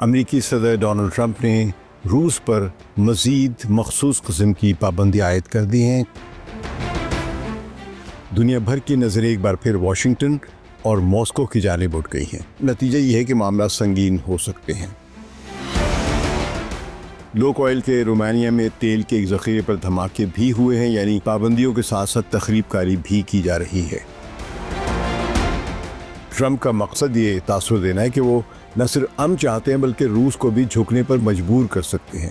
امریکی صدر Donald Trump نے روس پر مزید مخصوص قسم کی پابندی عائد کر دی ہیں۔ دنیا بھر کی نظریں ایک بار پھر واشنگٹن اور ماسکو کی جانب اٹھ گئی ہیں۔ نتیجہ یہ ہے کہ معاملات سنگین ہو سکتے ہیں۔ لوک آئل کے رومانیہ میں تیل کے ایک ذخیرے پر دھماکے بھی ہوئے ہیں، یعنی پابندیوں کے ساتھ ساتھ تخریب کاری بھی کی جا رہی ہے۔ ٹرمپ کا مقصد یہ تاثر دینا ہے کہ وہ نہ صرف امن چاہتے ہیں بلکہ روس کو بھی جھکنے پر مجبور کر سکتے ہیں۔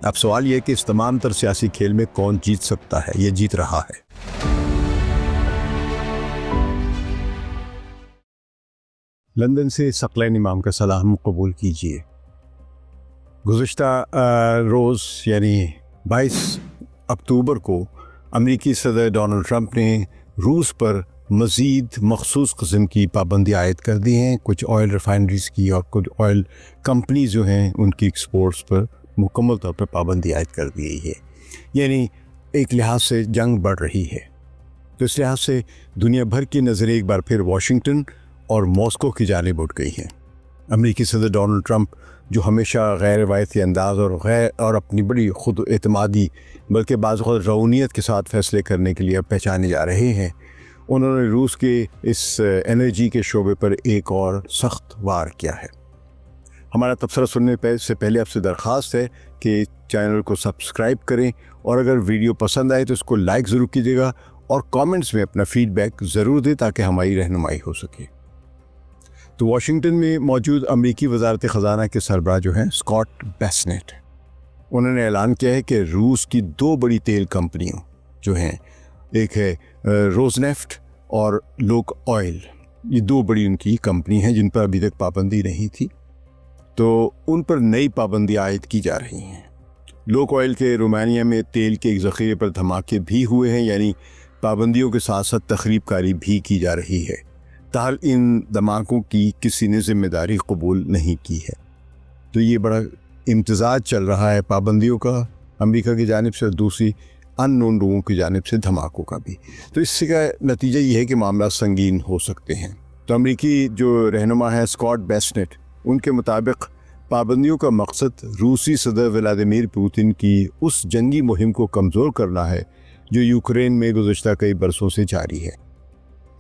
اب سوال یہ ہے کہ اس تمام تر سیاسی کھیل میں کون جیت سکتا ہے، یہ جیت رہا ہے۔ لندن سے ثقلین امام کا سلام قبول کیجیے۔ گزشتہ روز یعنی 22 اکتوبر کو امریکی صدر ڈونلڈ ٹرمپ نے روس پر مزید مخصوص قسم کی پابندی عائد کر دی ہیں۔ کچھ آئل ریفائنریز کی اور کچھ آئل کمپنیز جو ہیں ان کی ایکسپورٹس پر مکمل طور پر پابندی عائد کر دی گئی ہے، یعنی ایک لحاظ سے جنگ بڑھ رہی ہے۔ تو اس لحاظ سے دنیا بھر کی نظریں ایک بار پھر واشنگٹن اور ماسکو کی جانب اٹھ گئی ہیں۔ امریکی صدر ڈونلڈ ٹرمپ جو ہمیشہ غیر روایتی انداز اور اپنی بڑی خود اعتمادی بلکہ بعض اوقات رونیت کے ساتھ فیصلے کرنے کے لیے پہچانے جا رہے ہیں، انہوں نے روس کے اس انرجی کے شعبے پر ایک اور سخت وار کیا ہے۔ ہمارا تبصرہ سننے سے پہلے آپ سے درخواست ہے کہ چینل کو سبسکرائب کریں، اور اگر ویڈیو پسند آئے تو اس کو لائک ضرور کیجیے گا اور کامنٹس میں اپنا فیڈ بیک ضرور دیں تاکہ ہماری رہنمائی ہو سکے۔ تو واشنگٹن میں موجود امریکی وزارت خزانہ کے سربراہ جو ہیں اسکاٹ بیسنٹ، انہوں نے اعلان کیا ہے کہ روس کی 2 بڑی تیل کمپنیوں جو ہیں، ایک ہے روزنیفٹ اور لوک آئل، یہ 2 بڑی ان کی کمپنی ہیں جن پر ابھی تک پابندی نہیں تھی، تو ان پر نئی پابندی عائد کی جا رہی ہیں۔ لوک آئل کے رومانیہ میں تیل کے ایک ذخیرے پر دھماکے بھی ہوئے ہیں، یعنی پابندیوں کے ساتھ ساتھ تخریب کاری بھی کی جا رہی ہے۔ تاہم ان دھماکوں کی کسی نے ذمہ داری قبول نہیں کی ہے۔ تو یہ بڑا امتزاج چل رہا ہے پابندیوں کا امریکہ کی جانب سے، اور دوسری ان نون لوگوں کی جانب سے دھماکوں کا بھی۔ تو اس سے کا نتیجہ یہ ہے کہ معاملات سنگین ہو سکتے ہیں۔ تو امریکی جو رہنما ہے اسکاٹ بیسنٹ، ان کے مطابق پابندیوں کا مقصد روسی صدر ولادیمیر پوتن کی اس جنگی مہم کو کمزور کرنا ہے جو یوکرین میں گزشتہ کئی برسوں سے جاری ہے۔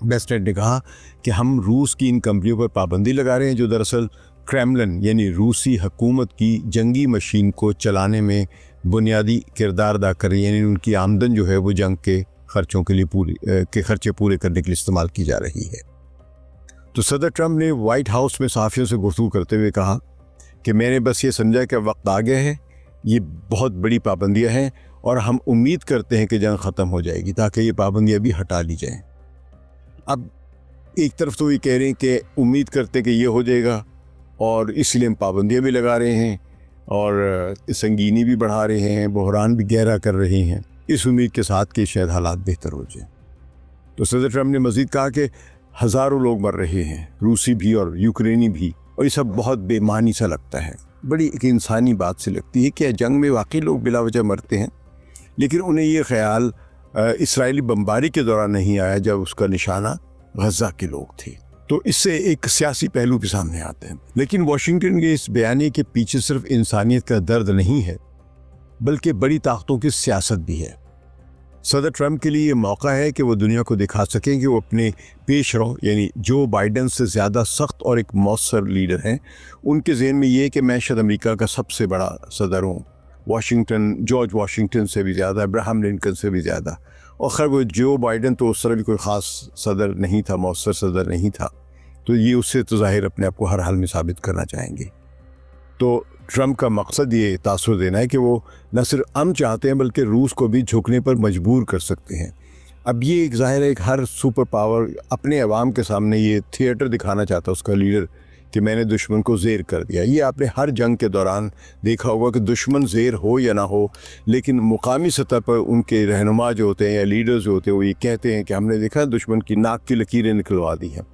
بیسنٹ نے کہا کہ ہم روس کی ان کمپنیوں پر پابندی لگا رہے ہیں جو دراصل کریملن یعنی روسی حکومت کی جنگی مشین کو چلانے میں بنیادی کردار ادا کر رہی ہے، یعنی ان کی آمدن جو ہے وہ جنگ کے خرچوں کے لیے خرچے پورے کرنے کے لیے استعمال کی جا رہی ہے۔ تو صدر ٹرمپ نے وائٹ ہاؤس میں صحافیوں سے گفتگو کرتے ہوئے کہا کہ میں نے بس یہ سمجھا کہ وقت آ گیا ہے، یہ بہت بڑی پابندیاں ہیں اور ہم امید کرتے ہیں کہ جنگ ختم ہو جائے گی تاکہ یہ پابندیاں بھی ہٹا لی جائیں۔ اب ایک طرف تو یہ کہہ رہے ہیں کہ امید کرتے کہ یہ ہو جائے گا اور اس لیے ہم پابندیاں بھی لگا رہے ہیں اور سنگینی بھی بڑھا رہے ہیں، بحران بھی گہرا کر رہے ہیں، اس امید کے ساتھ کہ شاید حالات بہتر ہو جائیں۔ تو صدر ٹرمپ نے مزید کہا کہ ہزاروں لوگ مر رہے ہیں، روسی بھی اور یوکرینی بھی، اور یہ سب بہت بے معنی سا لگتا ہے، بڑی ایک انسانی بات سے لگتی ہے کہ جنگ میں واقعی لوگ بلا وجہ مرتے ہیں، لیکن انہیں یہ خیال اسرائیلی بمباری کے دوران نہیں آیا جب اس کا نشانہ غزہ کے لوگ تھے۔ تو اس سے ایک سیاسی پہلو بھی سامنے آتے ہیں، لیکن واشنگٹن کے اس بیانیے کے پیچھے صرف انسانیت کا درد نہیں ہے بلکہ بڑی طاقتوں کی سیاست بھی ہے۔ صدر ٹرمپ کے لیے یہ موقع ہے کہ وہ دنیا کو دکھا سکیں کہ وہ اپنے پیش رو یعنی جو بائیڈن سے زیادہ سخت اور ایک مؤثر لیڈر ہیں۔ ان کے ذہن میں یہ ہے کہ میں شاید امریکہ کا سب سے بڑا صدر ہوں، جارج واشنگٹن سے بھی زیادہ، ابراہم لنکن سے بھی زیادہ، اور خیر وہ جو بائیڈن تو اس طرح بھی کوئی خاص صدر نہیں تھا، مؤثر صدر نہیں تھا، تو یہ اس سے تو ظاہر اپنے آپ کو ہر حال میں ثابت کرنا چاہیں گے۔ تو ٹرمپ کا مقصد یہ تاثر دینا ہے کہ وہ نہ صرف امن چاہتے ہیں بلکہ روس کو بھی جھکنے پر مجبور کر سکتے ہیں۔ اب یہ ایک ظاہر ہے ایک ہر سپر پاور اپنے عوام کے سامنے یہ تھیٹر دکھانا چاہتا ہے، اس کا لیڈر، کہ میں نے دشمن کو زیر کر دیا۔ یہ آپ نے ہر جنگ کے دوران دیکھا ہوگا کہ دشمن زیر ہو یا نہ ہو، لیکن مقامی سطح پر ان کے رہنما جو ہوتے ہیں یا لیڈرز جو ہوتے ہیں وہ یہ کہتے ہیں کہ ہم نے دیکھا دشمن کی ناک کی لکیریں نکلوا دی ہیں۔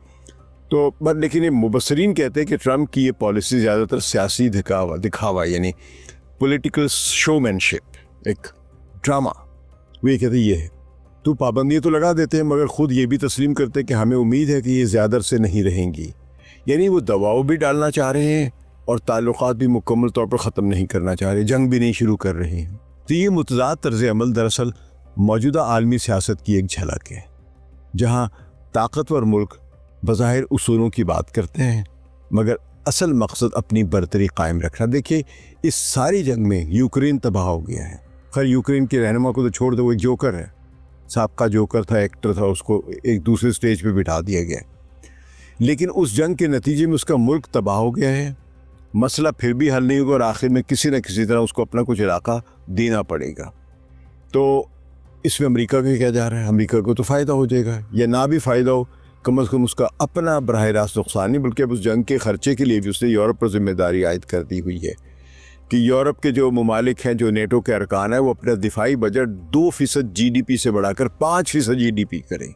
تو لیکن یہ مبصرین کہتے ہیں کہ ٹرمپ کی یہ پالیسی زیادہ تر سیاسی دکھاوا یعنی پولیٹیکل شومینشپ، ایک ڈرامہ، وہ یہ کہتے ہیں یہ ہے تو پابندیاں تو لگا دیتے ہیں مگر خود یہ بھی تسلیم کرتے کہ ہمیں امید ہے کہ یہ زیادہ سے نہیں رہیں گی، یعنی وہ دباؤ بھی ڈالنا چاہ رہے ہیں اور تعلقات بھی مکمل طور پر ختم نہیں کرنا چاہ رہے، جنگ بھی نہیں شروع کر رہے ہیں۔ تو یہ متضاد طرز عمل دراصل موجودہ عالمی سیاست کی ایک جھلک ہے، جہاں طاقتور ملک بظاہر اصولوں کی بات کرتے ہیں مگر اصل مقصد اپنی برتری قائم رکھنا۔ دیکھیے اس ساری جنگ میں یوکرین تباہ ہو گیا ہے۔ خیر یوکرین کے رہنما کو تو چھوڑ دو، وہ ایک جوکر ہے، سابقہ جوکر تھا، ایکٹر تھا، اس کو ایک دوسرے سٹیج پہ بٹھا دیا گیا، لیکن اس جنگ کے نتیجے میں اس کا ملک تباہ ہو گیا ہے۔ مسئلہ پھر بھی حل نہیں ہوگا اور آخر میں کسی نہ کسی طرح اس کو اپنا کچھ علاقہ دینا پڑے گا۔ تو اس میں امریکہ کا کیا جا رہا ہے؟ امریکہ کو تو فائدہ ہو جائے گا، یا نہ بھی فائدہ ہو کم از کم اس کا اپنا براہ راست نقصان نہیں، بلکہ اب اس جنگ کے خرچے کے لیے بھی اس نے یورپ پر ذمہ داری عائد کر دی ہوئی ہے کہ یورپ کے جو ممالک ہیں، جو نیٹو کے ارکان ہیں، وہ اپنا دفاعی بجٹ 2% جی ڈی پی سے بڑھا کر 5% جی ڈی پی کریں،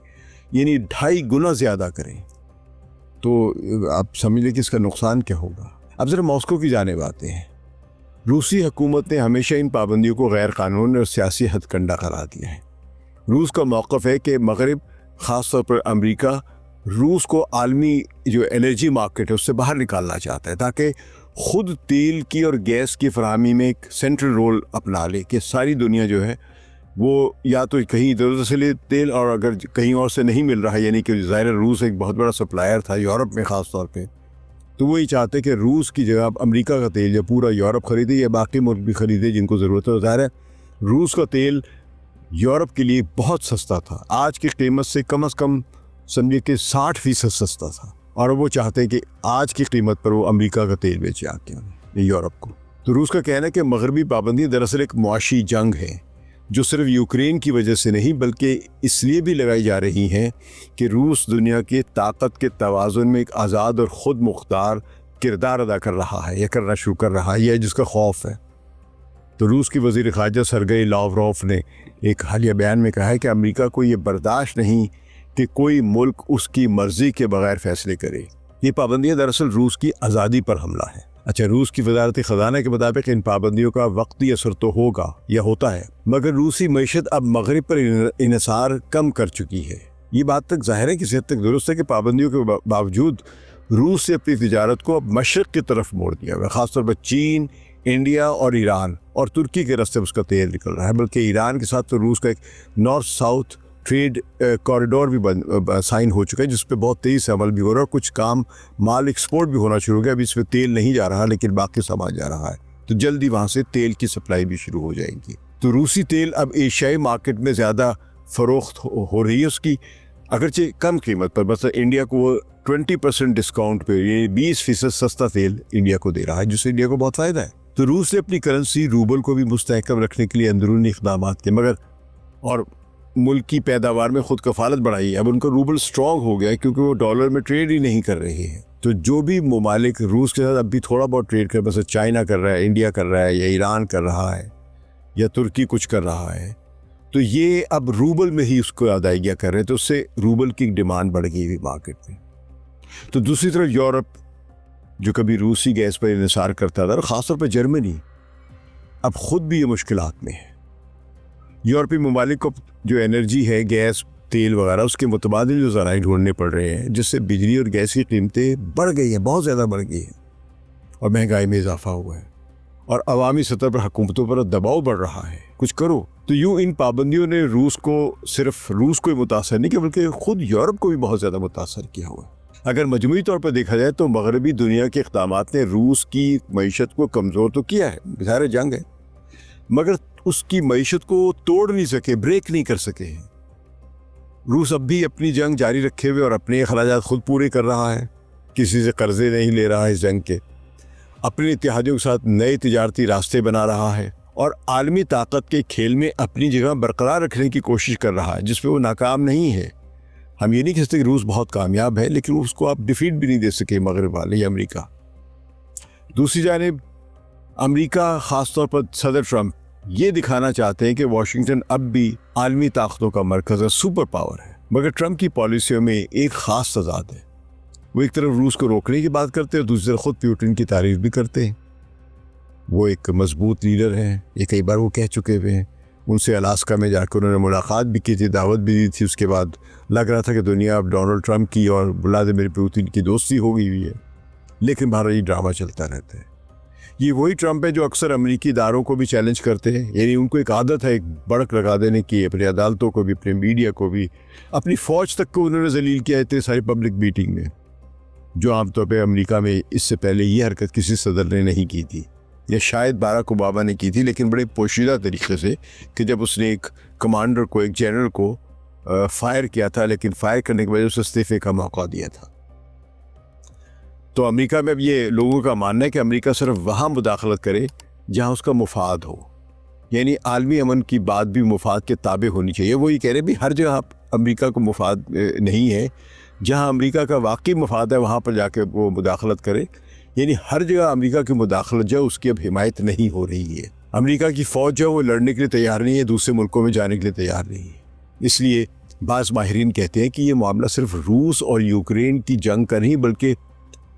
یعنی 2.5 گنا زیادہ کریں۔ تو آپ سمجھ لیں کہ اس کا نقصان کیا ہوگا۔ اب ذرا ماسکو کی جانب آتے ہیں۔ روسی حکومت نے ہمیشہ ان پابندیوں کو غیر قانونی اور سیاسی ہتھ کنڈہ قرار دیا ہے۔ روس کا موقف ہے کہ مغرب، خاص طور پر امریکہ، روس کو عالمی جو انرجی مارکیٹ ہے اس سے باہر نکالنا چاہتا ہے تاکہ خود تیل کی اور گیس کی فراہمی میں ایک سینٹرل رول اپنا لے، کہ ساری دنیا جو ہے وہ یا تو کہیں ادھر ادھر سے لے تیل، اور اگر کہیں اور سے نہیں مل رہا ہے، یعنی کہ ظاہر روس ایک بہت بڑا سپلائر تھا یورپ میں خاص طور پہ، تو وہی چاہتے کہ روس کی جگہ امریکہ کا تیل یا پورا یورپ خریدے یا باقی ملک بھی خریدے جن کو ضرورت ہے۔ ظاہر ہے روس کا تیل یورپ کے لیے بہت سستا تھا، آج کی قیمت سے کم از کم سمجھے کہ 60% سستا تھا، اور وہ چاہتے ہیں کہ آج کی قیمت پر وہ امریکہ کا تیل بیچے آ کے یورپ کو۔ تو روس کا کہنا ہے کہ مغربی پابندی دراصل ایک معاشی جنگ ہے جو صرف یوکرین کی وجہ سے نہیں بلکہ اس لیے بھی لگائی جا رہی ہیں کہ روس دنیا کے طاقت کے توازن میں ایک آزاد اور خود مختار کردار ادا کر رہا ہے یا کرنا شروع کر رہا ہے، یہ جس کا خوف ہے۔ تو روس کی وزیر خارجہ سرگئی لاوروف نے ایک حالیہ بیان میں کہا ہے کہ امریکہ کو یہ برداشت نہیں کہ کوئی ملک اس کی مرضی کے بغیر فیصلے کرے۔ یہ پابندیاں دراصل روس کی آزادی پر حملہ ہے۔ اچھا، روس کی وزارت خزانہ کے مطابق ان پابندیوں کا وقتی اثر تو ہوگا یا ہوتا ہے، مگر روسی معیشت اب مغرب پر انحصار کم کر چکی ہے۔ یہ بات تک ظاہر ہے کسی حد تک درست ہے کہ پابندیوں کے باوجود روس سے اپنی تجارت کو اب مشرق کی طرف موڑ دیا ہے، خاص طور پر چین، انڈیا اور ایران اور ترکی کے راستے اس کا تیل نکل رہا ہے، بلکہ ایران کے ساتھ تو روس کا ایک نارتھ ساؤتھ ٹریڈ کوریڈور بھی سائن ہو چکا ہے جس پہ بہت تیزی سے عمل بھی ہو رہا ہے، اور کچھ کام مال ایکسپورٹ بھی ہونا شروع ہو گیا۔ ابھی اس میں تیل نہیں جا رہا لیکن باقی سامان جا رہا ہے، تو جلدی وہاں سے تیل کی سپلائی بھی شروع ہو جائے گی۔ تو روسی تیل اب ایشیائی مارکیٹ میں زیادہ فروخت ہو رہی ہے اس کی، اگرچہ کم قیمت پر۔ مثلا انڈیا کو وہ 20% ڈسکاؤنٹ پہ، یہ 20% سستا تیل انڈیا کو دے رہا ہے، جس سے انڈیا کو بہت فائدہ ہے۔ تو روس نے اپنی کرنسی روبل کو بھی مستحکم رکھنے کے لیے اندرونی اقدامات کیے، مگر اور ملک کی پیداوار میں خود کفالت بڑھائی ہے۔ اب ان کا روبل سٹرانگ ہو گیا ہے کیونکہ وہ ڈالر میں ٹریڈ ہی نہیں کر رہے ہیں۔ تو جو بھی ممالک روس کے ساتھ اب بھی تھوڑا بہت ٹریڈ کر، مثلا چائنا کر رہا ہے، انڈیا کر رہا ہے، یا ایران کر رہا ہے، یا ترکی کچھ کر رہا ہے، تو یہ اب روبل میں ہی اس کو ادائیگیاں کر رہے ہیں، تو اس سے روبل کی ڈیمانڈ بڑھ گئی ہوئی مارکیٹ میں۔ تو دوسری طرف یورپ جو کبھی روسی گیس پر انحصار کرتا تھا، اور خاص طور پہ جرمنی، اب خود بھی یہ مشکلات میں ہے۔ یورپی ممالک کو جو انرجی ہے، گیس، تیل وغیرہ، اس کے متبادل جو ذرائع ڈھونڈنے پڑ رہے ہیں، جس سے بجلی اور گیس کی قیمتیں بڑھ گئی ہیں، بہت زیادہ بڑھ گئی ہیں، اور مہنگائی میں اضافہ ہوا ہے، اور عوامی سطح پر حکومتوں پر دباؤ بڑھ رہا ہے، کچھ کرو۔ تو یوں ان پابندیوں نے صرف روس کو ہی متاثر نہیں کیا بلکہ خود یورپ کو بھی بہت زیادہ متاثر کیا ہوا ہے۔ اگر مجموعی طور پر دیکھا جائے تو مغربی دنیا کے اقدامات نے روس کی معیشت کو کمزور تو کیا ہے، ظاہر جنگ ہے، مگر اس کی معیشت کو توڑ نہیں سکے، بریک نہیں کر سکے ہیں۔ روس اب بھی اپنی جنگ جاری رکھے ہوئے اور اپنے اخراجات خود پورے کر رہا ہے، کسی سے قرضے نہیں لے رہا ہے اس جنگ کے، اپنے اتحادیوں کے ساتھ نئے تجارتی راستے بنا رہا ہے، اور عالمی طاقت کے کھیل میں اپنی جگہ برقرار رکھنے کی کوشش کر رہا ہے، جس پہ وہ ناکام نہیں ہے۔ ہم یہ نہیں کہہ سکتے کہ روس بہت کامیاب ہے، لیکن اس کو آپ ڈیفیٹ بھی نہیں دے سکے مغرب والے یا امریکہ۔ دوسری جانب امریکہ، خاص طور پر صدر ٹرمپ، یہ دکھانا چاہتے ہیں کہ واشنگٹن اب بھی عالمی طاقتوں کا مرکز ہے، سپر پاور ہے، مگر ٹرمپ کی پالیسیوں میں ایک خاص تضاد ہے۔ وہ ایک طرف روس کو روکنے کی بات کرتے ہیں اور دوسری طرف خود پیوٹن کی تعریف بھی کرتے ہیں۔ وہ ایک مضبوط لیڈر ہیں، یہ کئی بار وہ کہہ چکے ہوئے ہیں، ان سے الاسکا میں جا کے انہوں نے ملاقات بھی کی تھی، دعوت بھی دی تھی. اس کے بعد لگ رہا تھا کہ دنیا اب ڈونلڈ ٹرمپ کی اور ولادیمیر پوتن کی دوستی ہو گئی ہوئی ہے، لیکن بہرحال یہ ڈرامہ چلتا رہتا ہے. یہ وہی ٹرمپ ہے جو اکثر امریکی اداروں کو بھی چیلنج کرتے ہیں. یعنی ان کو ایک عادت ہے ایک بڑک لگا دینے کی، اپنی عدالتوں کو بھی، اپنے میڈیا کو بھی، اپنی فوج تک کو انہوں نے ذلیل کیا اتنے ساری پبلک میٹنگ میں، جو عام طور پہ امریکہ میں اس سے پہلے یہ حرکت کسی صدر نے نہیں کی تھی، یا شاید باراک اوباما نے کی تھی، لیکن بڑے پوشیدہ طریقے سے، کہ جب اس نے ایک کمانڈر کو، ایک جنرل کو فائر کیا تھا، لیکن فائر کرنے کے بعد اسے استعفے کا موقع دیا تھا. تو امریکہ میں اب یہ لوگوں کا ماننا ہے کہ امریکہ صرف وہاں مداخلت کرے جہاں اس کا مفاد ہو. یعنی عالمی امن کی بات بھی مفاد کے تابع ہونی چاہیے. وہ یہ کہہ رہے بھی ہر جگہ امریکہ کو مفاد نہیں ہے، جہاں امریکہ کا واقعی مفاد ہے وہاں پر جا کے وہ مداخلت کرے. یعنی ہر جگہ امریکہ کی مداخلت جو اس کی اب حمایت نہیں ہو رہی ہے. امریکہ کی فوج جو وہ لڑنے کے لیے تیار نہیں ہے، دوسرے ملکوں میں جانے کے لیے تیار نہیں ہے. اس لیے بعض ماہرین کہتے ہیں کہ یہ معاملہ صرف روس اور یوکرین کی جنگ کا نہیں، بلکہ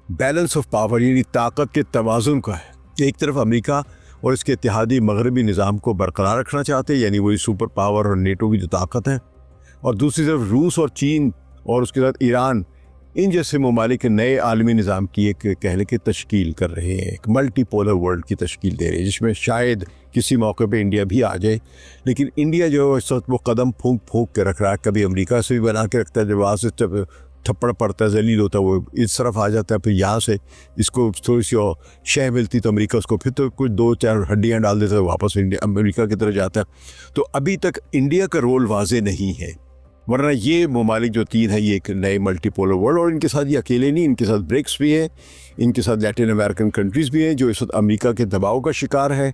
بیلنس آف پاور، یعنی طاقت کے توازن کا ہے. ایک طرف امریکہ اور اس کے اتحادی مغربی نظام کو برقرار رکھنا چاہتے ہیں، یعنی وہی سپر پاور اور نیٹو کی جو طاقت ہے، اور دوسری طرف روس اور چین اور اس کے ساتھ ایران، ان جیسے ممالک نئے عالمی نظام کی ایک کہہ لیں کہ تشکیل کر رہے ہیں، ایک ملٹی پولر ورلڈ کی تشکیل دے رہے ہیں، جس میں شاید کسی موقع پہ انڈیا بھی آ جائے. لیکن انڈیا جو اس وقت وہ قدم پھونک پھونک کے رکھ رہا ہے، کبھی امریکہ سے بھی بنا کے رکھتا ہے، جب وہاں سے جب تھپڑ پڑتا ہے، ذلیل ہوتا ہے، وہ اس طرف آ جاتا ہے، پھر یہاں سے اس کو تھوڑی سی شے ملتی تو امریکہ اس کو پھر تو کچھ 2-4 ہڈیاں ڈال دیتا ہے، واپس امریکہ کی طرف جاتا ہے. تو ابھی تک انڈیا کا رول واضح نہیں ہے، ورنہ یہ ممالک جو 3 ہیں یہ ایک نئے ملٹی پولر ورلڈ، اور ان کے ساتھ یہ اکیلے نہیں، ان کے ساتھ برکس بھی ہیں، ان کے ساتھ لیٹن امریکن کنٹریز بھی ہیں جو اس وقت امریکہ کے دباؤ کا شکار ہے.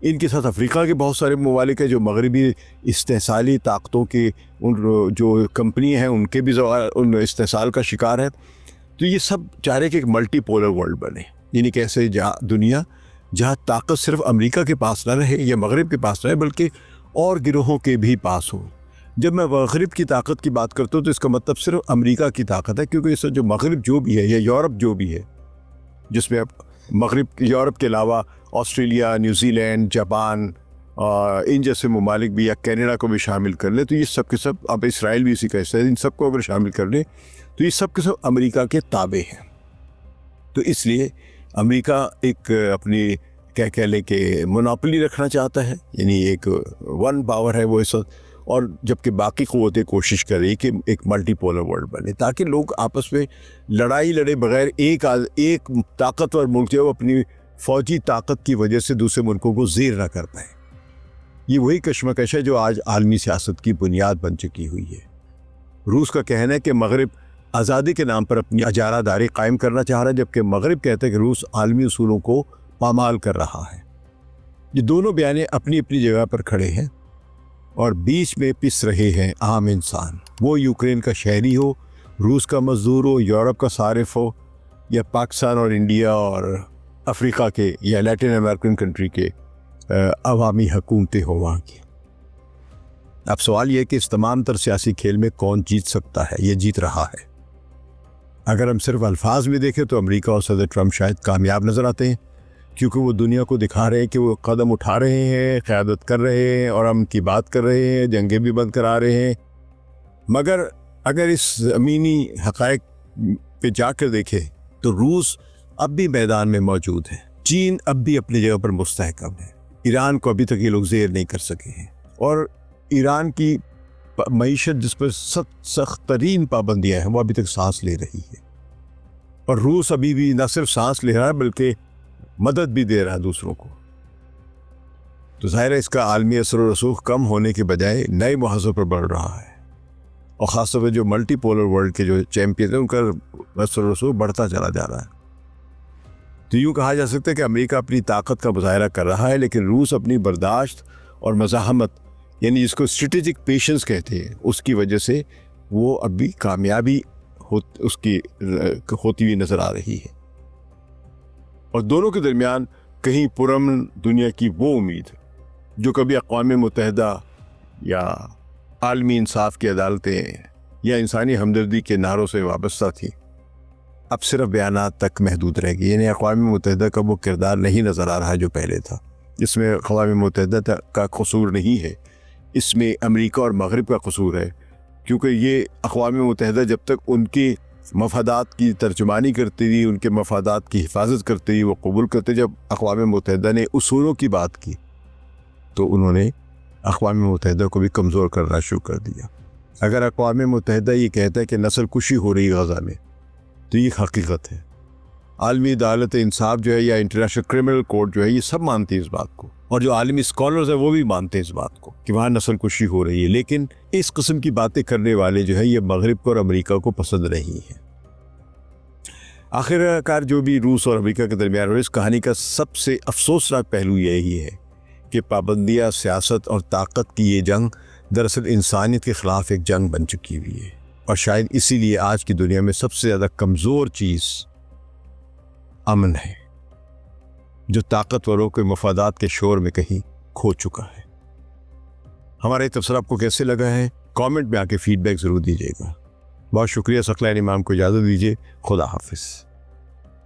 ان کے ساتھ افریقہ کے بہت سارے ممالک ہیں جو مغربی استحصالی طاقتوں کی ان جو کمپنی ہیں ان کے بھی ان استحصال کا شکار ہے. تو یہ سب چاہ رہے کہ ایک ملٹی پولر ورلڈ بنے، یعنی کیسے دنیا جہاں طاقت صرف امریکہ کے پاس نہ رہے یا مغرب کے پاس رہے، بلکہ اور گروہوں کے بھی پاس ہو. جب میں مغرب کی طاقت کی بات کرتا ہوں تو اس کا مطلب صرف امریکہ کی طاقت ہے، کیونکہ اس سے جو مغرب جو بھی ہے یا یورپ جو بھی ہے، جس میں اب مغرب یورپ کے علاوہ آسٹریلیا، نیوزی لینڈ، جاپان، ان جیسے ممالک بھی، یا کینیڈا کو بھی شامل کر لیں، تو یہ سب کے سب، اب اسرائیل بھی اسی کا حصہ ہے، ان سب کو اگر شامل کر لیں تو یہ سب کے سب امریکہ کے تابع ہیں. تو اس لیے امریکہ ایک اپنی کہہ لیں کہ مونوپلی رکھنا چاہتا ہے، یعنی ایک ون پاور ہے وہ اس وقت، اور جبکہ باقی قوتیں کوشش کر رہی کہ ایک ملٹی پولر ورلڈ بنے، تاکہ لوگ آپس میں لڑائی لڑے بغیر ایک طاقتور ملک جو اپنی فوجی طاقت کی وجہ سے دوسرے ملکوں کو زیر نہ کر پائے. یہ وہی کشمکش ہے جو آج عالمی سیاست کی بنیاد بن چکی ہوئی ہے. روس کا کہنا ہے کہ مغرب آزادی کے نام پر اپنی اجارہ داری قائم کرنا چاہ رہا ہے، جبکہ مغرب کہتا ہے کہ روس عالمی اصولوں کو پامال کر رہا ہے. یہ دونوں بیانیں اپنی اپنی جگہ پر کھڑے ہیں، اور بیچ میں پس رہے ہیں عام انسان، وہ یوکرین کا شہری ہو، روس کا مزدور ہو، یورپ کا صارف ہو، یا پاکستان اور انڈیا اور افریقہ کے یا لیٹن امریکن کنٹری کے عوامی حکومتیں ہو وہاں کی. اب سوال یہ ہے کہ اس تمام تر سیاسی کھیل میں کون جیت سکتا ہے؟ یہ جیت رہا ہے. اگر ہم صرف الفاظ میں دیکھیں تو امریکہ اور صدر ٹرمپ شاید کامیاب نظر آتے ہیں، کیونکہ وہ دنیا کو دکھا رہے ہیں کہ وہ قدم اٹھا رہے ہیں، قیادت کر رہے ہیں، اور ہم کی بات کر رہے ہیں، جنگیں بھی بند کرا رہے ہیں. مگر اگر اس زمینی حقائق پہ جا کر دیکھیں تو روس اب بھی میدان میں موجود ہے، چین اب بھی اپنی جگہ پر مستحکم ہے، ایران کو ابھی تک یہ لوگ زیر نہیں کر سکے ہیں، اور ایران کی معیشت جس پر سخت ترین پابندیاں ہیں وہ ابھی تک سانس لے رہی ہے، اور روس ابھی بھی نہ صرف سانس لے رہا ہے بلکہ مدد بھی دے رہا ہے دوسروں کو. تو ظاہر ہے اس کا عالمی اثر و رسوخ کم ہونے کے بجائے نئے محاذوں پر بڑھ رہا ہے، اور خاص طور پہ جو ملٹی پولر ورلڈ کے جو چیمپئن ہیں ان کا اثر و رسوخ بڑھتا چلا جا رہا ہے. تو یوں کہا جا سکتا ہے کہ امریکہ اپنی طاقت کا مظاہرہ کر رہا ہے، لیکن روس اپنی برداشت اور مزاحمت، یعنی جس کو اسٹریٹجک پیشنس کہتے ہیں، اس کی وجہ سے وہ اب بھی کامیابی اس کی ہوتی ہوئی نظر آ رہی ہے. اور دونوں کے درمیان کہیں پرامن دنیا کی وہ امید جو کبھی اقوام متحدہ یا عالمی انصاف کی عدالتیں یا انسانی ہمدردی کے نعروں سے وابستہ تھی، اب صرف بیانات تک محدود رہ گئی. یعنی اقوام متحدہ کا وہ کردار نہیں نظر آ رہا ہے جو پہلے تھا. اس میں اقوام متحدہ کا قصور نہیں ہے، اس میں امریکہ اور مغرب کا قصور ہے، کیونکہ یہ اقوام متحدہ جب تک ان کے مفادات کی ترجمانی کرتی رہی، ان کے مفادات کی حفاظت کرتی رہی، وہ قبول کرتے. جب اقوام متحدہ نے اصولوں کی بات کی تو انہوں نے اقوام متحدہ کو بھی کمزور کرنا شروع کر دیا. اگر اقوام متحدہ یہ کہتا ہے کہ نسل کشی ہو رہی ہے غزہ میں، تو یہ حقیقت ہے. عالمی عدالت انصاف جو ہے یا انٹرنیشنل کرمنل کورٹ جو ہے، یہ سب مانتے ہیں اس بات کو، اور جو عالمی اسکالرز ہیں وہ بھی مانتے ہیں اس بات کو کہ وہاں نسل کشی ہو رہی ہے. لیکن اس قسم کی باتیں کرنے والے جو ہے یہ مغرب کو اور امریکہ کو پسند نہیں ہیں. آخر کار جو بھی روس اور امریکہ کے درمیان اور اس کہانی کا سب سے افسوسناک پہلو یہی ہے کہ پابندیاں، سیاست اور طاقت کی یہ جنگ دراصل انسانیت کے خلاف ایک جنگ بن چکی ہوئی ہے. اور شاید اسی لیے آج کی دنیا میں سب سے زیادہ کمزور چیز امن ہے، جو طاقتوروں کے مفادات کے شور میں کہیں کھو چکا ہے. ہمارا یہ تبصرہ آپ کو کیسے لگا ہے؟ کامنٹ میں آ کے فیڈ بیک ضرور دیجیے گا. بہت شکریہ. ثقلین امام کو اجازت دیجیے. خدا حافظ.